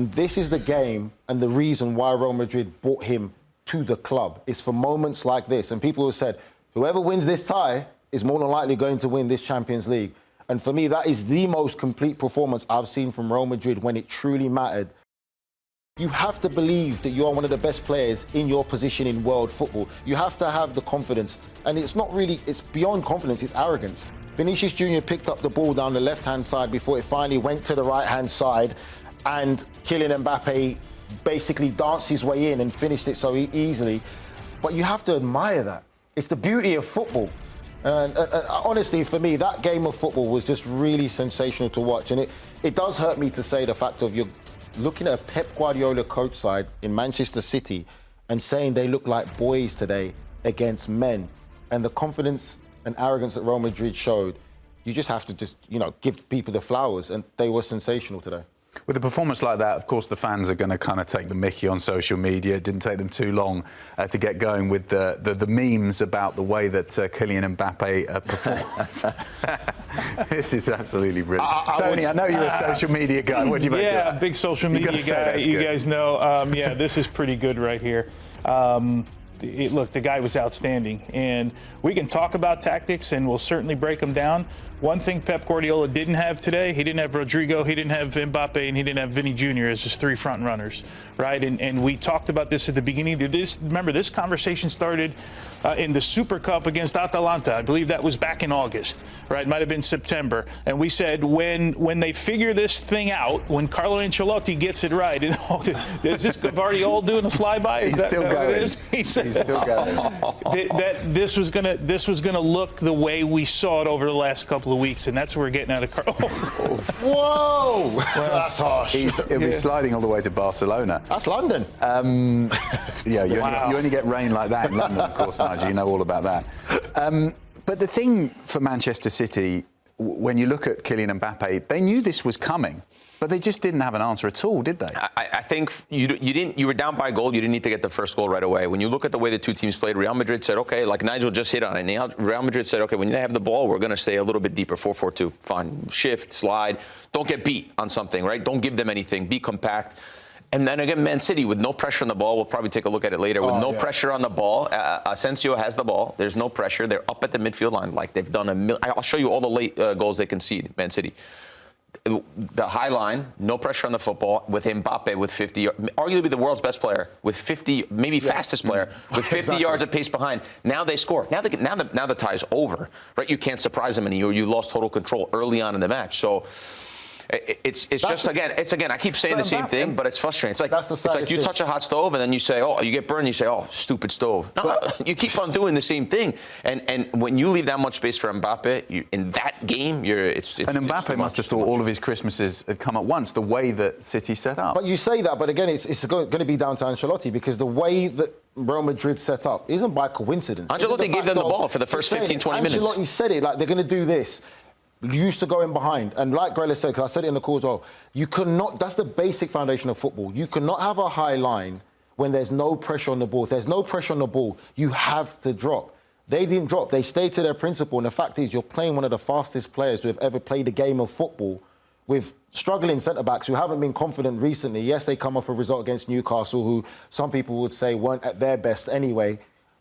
And this is the game and the reason why Real Madrid brought him to the club. It's for moments like this. And people have said, whoever wins this tie is more than likely going to win this Champions League. And for me, that is the most complete performance I've seen from Real Madrid when it truly mattered. You have to believe that you are one of the best players in your position in world football. You have to have the confidence. And it's not really, it's beyond confidence, it's arrogance. Vinicius Jr. picked up the ball down the left-hand side before it finally went to the right-hand side. And Kylian Mbappe basically danced his way in and finished it so easily. But you have to admire that. It's the beauty of football. And honestly, for me, that game of football was just really sensational to watch. And it does hurt me to say the fact of you're looking at a Pep Guardiola coach side in Manchester City and saying they look like boys today against men. And the confidence and arrogance that Real Madrid showed, you just have to give people the flowers. And they were sensational today. With a performance like that, of course, the fans are going to kind of take the mickey on social media. It didn't take them too long to get going with the memes about the way that Kylian Mbappe performed. This is absolutely brilliant. Tony, I know you're a social media guy. What do you make of that? Yeah, big social media guy. You guys know. Yeah, this is pretty good right here. Look, the guy was outstanding. And we can talk about tactics, and we'll certainly break them down. One thing Pep Guardiola didn't have today, he didn't have Rodrygo, he didn't have Mbappe, and he didn't have Vinny Jr. as his three front runners, right? And we talked about this at the beginning. Remember, this conversation started in the Super Cup against Atalanta. I believe that was back in August, right? Might have been September. And we said when they figure this thing out, when Carlo Ancelotti gets it right, and is this Guardiola doing the flyby? He's still going. He's still going. This was gonna look the way we saw it over the last couple of weeks, and that's what we're getting out of Carlo. Whoa! Well, that's harsh. He'll be sliding all the way to Barcelona. That's London. Yeah, you only get rain like that in London, of course, Nigel. You know all about that. But the thing for Manchester City, when you look at Kylian Mbappe, they knew this was coming, but they just didn't have an answer at all, did they? I think you were down by a goal. You didn't need to get the first goal right away. When you look at the way the two teams played, Real Madrid said, okay, like Nigel just hit on it. Real Madrid said, okay, when they have the ball, we're going to stay a little bit deeper, 4-4-2. Fine, shift, slide. Don't get beat on something, right? Don't give them anything. Be compact. And then again, Man City, with no pressure on the ball, we'll probably take a look at it later, with no pressure on the ball. Asensio has the ball. There's no pressure. They're up at the midfield line like they've done I'll show you all the late goals they concede, Man City. The high line, no pressure on the football, with Mbappe with 50, arguably the world's best player, with 50, maybe fastest player, with 50 yards of pace behind. Now they score. Now the tie's over, right? You can't surprise them anymore. You lost total control early on in the match. So it's just again, I keep saying the same thing, but it's frustrating. It's like you touch a hot stove and then you say, oh, you get burned. You say, oh, stupid stove. No, you keep on doing the same thing. And when you leave that much space for Mbappe, in that game, it's and Mbappe must have thought all of his Christmases had come at once, the way that City set up. But you say that, but again, it's going to be down to Ancelotti, because the way that Real Madrid set up isn't by coincidence. Ancelotti gave them the ball for the first 15, 20 minutes. Ancelotti said it, like they're going to do this. Used to go in behind, and like Grella said, because I said it in the call as well, you cannot, that's the basic foundation of football. You cannot have a high line when there's no pressure on the ball. If there's no pressure on the ball, you have to drop. They didn't drop. They stayed to their principle, and the fact is you're playing one of the fastest players to have ever played a game of football with struggling centre-backs who haven't been confident recently. Yes, they come off a result against Newcastle, who some people would say weren't at their best anyway,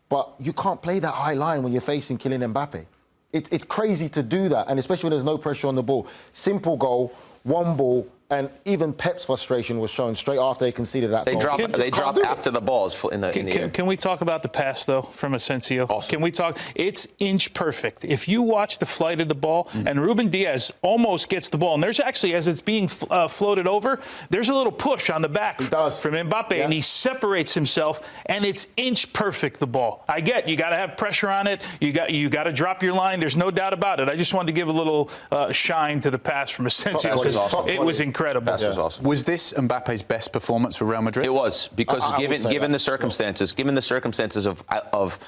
but you can't play that high line when you're facing Kylian Mbappe. It's crazy to do that, and especially when there's no pressure on the ball. Simple goal, one ball, and even Pep's frustration was shown straight after they conceded that goal. They drop after the balls in the air. Can we talk about the pass, though, from Asensio? Awesome. Can we talk? It's inch perfect. If you watch the flight of the ball, and Ruben Diaz almost gets the ball, and there's actually, as it's being floated over, there's a little push on the back from Mbappe, and he separates himself, and it's inch perfect, the ball. I get you got to have pressure on it. You got to drop your line. There's no doubt about it. I just wanted to give a little shine to the pass from Asensio, because it was incredible. That was awesome. Was this Mbappe's best performance for Real Madrid? It was, because given the circumstances, of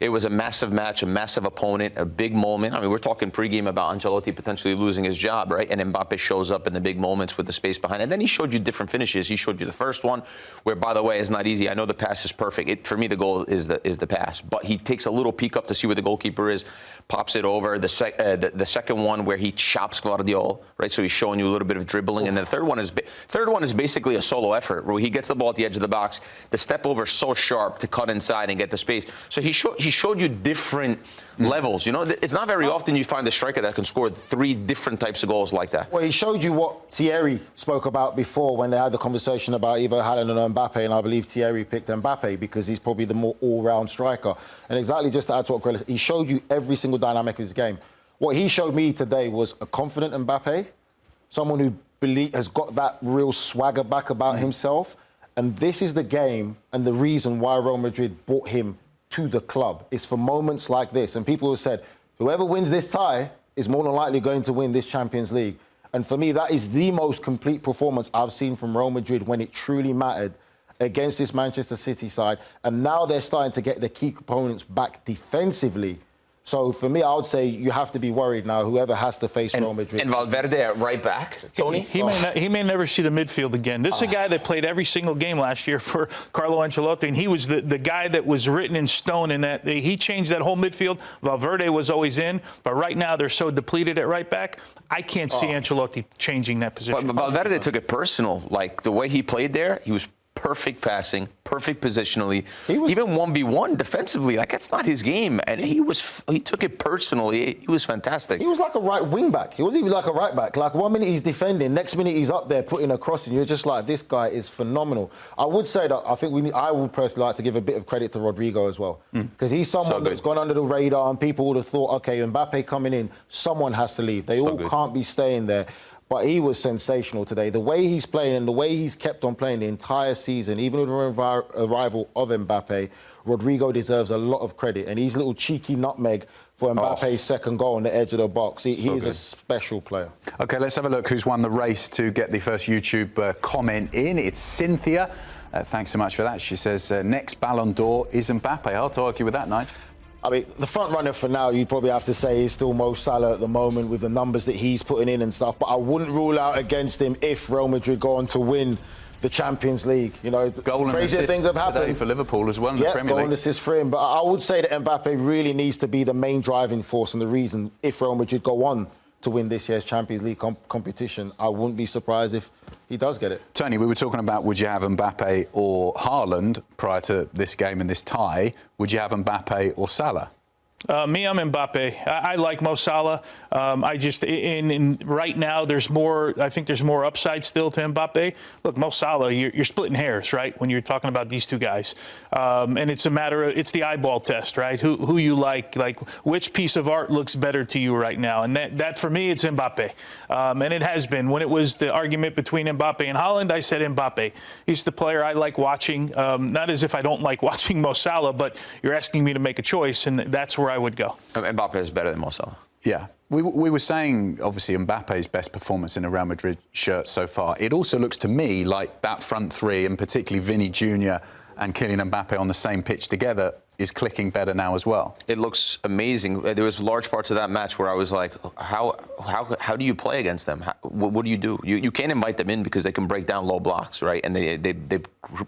It was a massive match, a massive opponent, a big moment. I mean, we're talking pregame about Ancelotti potentially losing his job, right? And Mbappe shows up in the big moments with the space behind. And then he showed you different finishes. He showed you the first one, where, by the way, is not easy. I know the pass is perfect. For me, the goal is the pass. But he takes a little peek up to see where the goalkeeper is, pops it over. The second one where he chops Guardiola, right? So he's showing you a little bit of dribbling. And the third one is basically a solo effort where he gets the ball at the edge of the box. The step over is so sharp to cut inside and get the space. So he showed you different levels. You know, it's not very often you find a striker that can score 3 different types of goals like that. Well, he showed you what Thierry spoke about before when they had the conversation about either Haaland or Mbappe, and I believe Thierry picked Mbappe because he's probably the more all-round striker. And exactly just to add to what Grella said, he showed you every single dynamic of his game. What he showed me today was a confident Mbappe, someone who has got that real swagger back about himself. And this is the game and the reason why Real Madrid brought him to the club. It's for moments like this. And people have said, whoever wins this tie is more than likely going to win this Champions League. And for me, that is the most complete performance I've seen from Real Madrid when it truly mattered against this Manchester City side. And now they're starting to get the key components back defensively. So for me, I would say you have to be worried now, whoever has to face Real Madrid. And Valverde at right back, Tony? He may never see the midfield again. This is a guy that played every single game last year for Carlo Ancelotti, and he was the guy that was written in stone in that he changed that whole midfield. Valverde was always in, but right now they're so depleted at right back, I can't see Ancelotti changing that position. But Valverde took it personal. Like, the way he played there, he was perfect passing, perfect positionally, even 1v1 defensively. Like, that's not his game, and he took it personally. He was fantastic. He was like a right wing back. He wasn't even like a right back. Like, 1 minute he's defending, next minute he's up there putting a cross, and you're just like, this guy is phenomenal. I would say that I would personally like to give a bit of credit to Rodrygo as well, because he's someone that's gone under the radar, and people would have thought, okay, Mbappe coming in, someone has to leave. They all can't be staying there. But he was sensational today. The way he's playing and the way he's kept on playing the entire season, even with the arrival of Mbappe, Rodrygo deserves a lot of credit. And his little cheeky nutmeg for Mbappe's second goal on the edge of the box. He is a special player. OK, let's have a look who's won the race to get the first YouTube comment in. It's Cynthia. Thanks so much for that. She says, next Ballon d'Or is Mbappe. Hard to argue with that, Nigel. I mean, the front runner for now, you'd probably have to say, is still Mo Salah at the moment with the numbers that he's putting in and stuff. But I wouldn't rule out against him if Real Madrid go on to win the Champions League. You know, crazier things have happened for Liverpool as well in the Premier League. Goal and assist for him. But I would say that Mbappe really needs to be the main driving force and the reason if Real Madrid go on to win this year's Champions League competition. I wouldn't be surprised if he does get it. Tony, we were talking about would you have Mbappe or Haaland prior to this game and this tie. Would you have Mbappe or Salah? Me, I'm Mbappe. I like Mo Salah. I just, right now, I think there's more upside still to Mbappe. Look, Mo Salah, you're splitting hairs, right, when you're talking about these two guys. And it's a matter of, it's the eyeball test, right? Who you like which piece of art looks better to you right now. And that for me, it's Mbappe. And it has been. When it was the argument between Mbappe and Haaland, I said Mbappe. He's the player I like watching. Not as if I don't like watching Mo Salah, but you're asking me to make a choice, and that's where I would go. Mbappe is better than Mo Salah. Yeah. We were saying, obviously, Mbappe's best performance in a Real Madrid shirt so far. It also looks to me like that front three, and particularly Vinny Jr. and Kylian Mbappe on the same pitch together, is clicking better now as well. It looks amazing. There was large parts of that match where I was like, how do you play against them? What do you do? You can't invite them in because they can break down low blocks, right? And they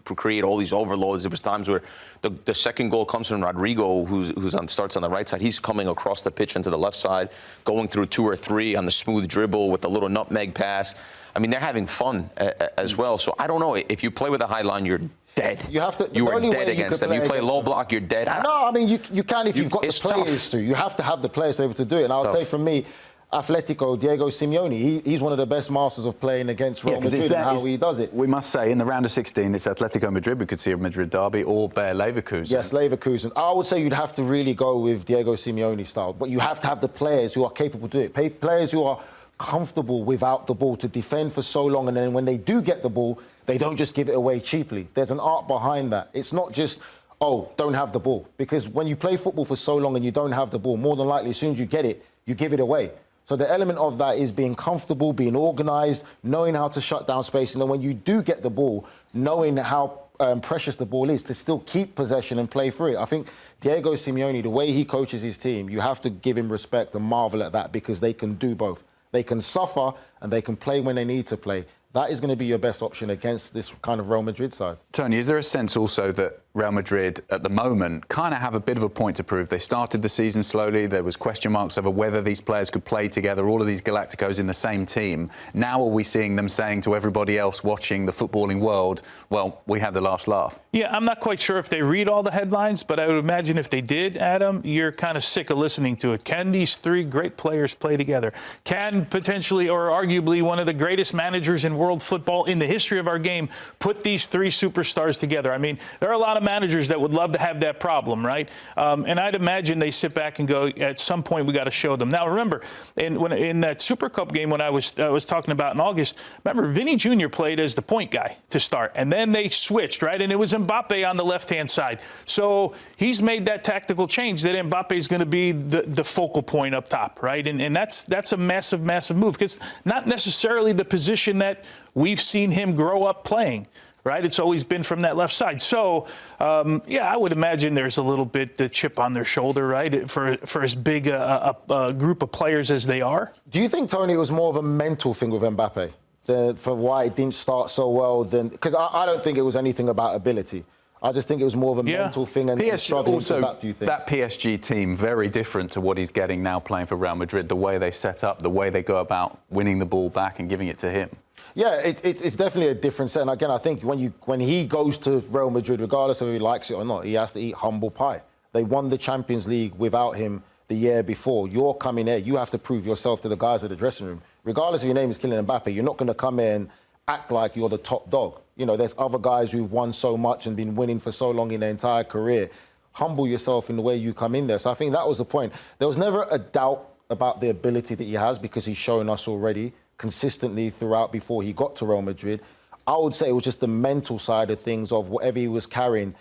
create all these overloads. There was times where the second goal comes from Rodrygo, who's starts on the right side. He's coming across the pitch into the left side, going through 2 or 3 on the smooth dribble with the little nutmeg pass. I mean, they're having fun as well. So I don't know. If you play with a high line, you're dead. You have to. You are dead against them. You play low block, you're dead. No, I mean, you can if you've got the players to. You have to have the players to be able to do it. And I would say, for me, Atletico, Diego Simeone, he's one of the best masters of playing against Real Madrid and how he does it. We must say, in the round of 16, it's Atletico Madrid. We could see a Madrid derby, or Bayer Leverkusen. Yes, Leverkusen. I would say you'd have to really go with Diego Simeone style, but you have to have the players who are capable to do it. Players who are comfortable without the ball to defend for so long, and then when they do get the ball, they don't just give it away cheaply. There's an art behind that. It's not just, oh, don't have the ball. Because when you play football for so long and you don't have the ball, more than likely, as soon as you get it, you give it away. So the element of that is being comfortable, being organised, knowing how to shut down space. And then when you do get the ball, knowing how precious the ball is, to still keep possession and play through it. I think Diego Simeone, the way he coaches his team, you have to give him respect and marvel at that, because they can do both. They can suffer and they can play when they need to play. That is going to be your best option against this kind of Real Madrid side. Tony, is there a sense also that Real Madrid, at the moment, kind of have a bit of a point to prove? They started the season slowly. There was question marks over whether these players could play together, all of these Galacticos in the same team. Now are we seeing them saying to everybody else watching the footballing world, well, we had the last laugh? Yeah, I'm not quite sure if they read all the headlines, but I would imagine if they did, Adam, you're kind of sick of listening to it. Can these three great players play together? Can potentially, or arguably, one of the greatest managers in world football in the history of our game put these three superstars together? I mean, there are a lot of managers that would love to have that problem, right? And I'd imagine they sit back and go, at some point we got to show them. Now, remember, in that Super Cup game when I was talking about in August, remember, Vinny Jr. played as the point guy to start, and then they switched, right? And it was Mbappe on the left-hand side. So he's made that tactical change that Mbappe is going to be the focal point up top, right? And that's a massive, massive move, because not necessarily the position that we've seen him grow up playing, right? It's always been from that left side. So, yeah, I would imagine there's a little bit the chip on their shoulder, right, for as big a group of players as they are. Do you think, Tony, it was more of a mental thing with Mbappe for why it didn't start so well? Because I don't think it was anything about ability. I just think it was more of a mental thing and struggling also, to adapt, do you think? That PSG team, very different to what he's getting now playing for Real Madrid, the way they set up, the way they go about winning the ball back and giving it to him. Yeah, it's definitely a different set. And again, I think when he goes to Real Madrid, regardless of if he likes it or not, he has to eat humble pie. They won the Champions League without him the year before. You're coming here, you have to prove yourself to the guys at the dressing room. Regardless if your name is Kylian Mbappe, you're not going to come in and act like you're the top dog. You know, there's other guys who've won so much and been winning for so long in their entire career. Humble yourself in the way you come in there. So I think that was the point. There was never a doubt about the ability that he has, because he's shown us already consistently throughout before he got to Real Madrid. I would say it was just the mental side of things, of whatever he was carrying.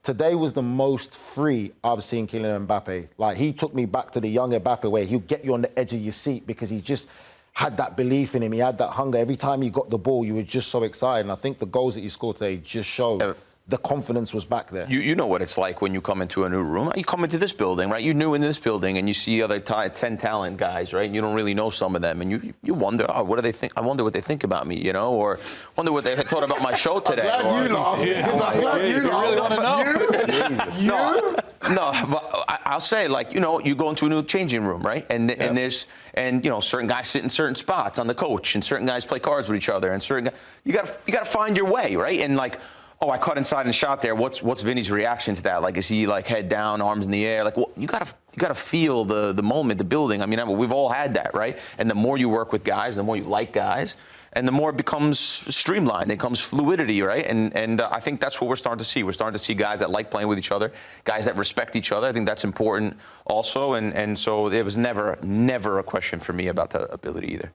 Today was the most free I've seen Kylian Mbappe. Like, he took me back to the young Mbappe, where he'll get you on the edge of your seat because he just had that belief in him. He had that hunger. Every time he got the ball, you were just so excited. And I think the goals that he scored today just showed the confidence was back there. You know what it's like when you come into a new room. You come into this building, right? You're new in this building, and you see other 10 talent guys, right? And you don't really know some of them, and you wonder, oh, what do they think? I wonder what they think about me, you know, or wonder what they thought about my show today. I'm glad you laughed. I'm glad you really want to know? No, but I'll say, like, you know, you go into a new changing room, right? And you know, certain guys sit in certain spots on the coach, and certain guys play cards with each other, and certain guys, you got to find your way, right? And like, oh, I cut inside and shot there. What's Vinny's reaction to that? Like, is he like head down, arms in the air? Like, well, you gotta feel the moment, the building. I mean, we've all had that, right? And the more you work with guys, the more you like guys, and the more it becomes streamlined. It becomes fluidity, right? And I think that's what we're starting to see. We're starting to see guys that like playing with each other, guys that respect each other. I think that's important also. And so it was never a question for me about the ability either.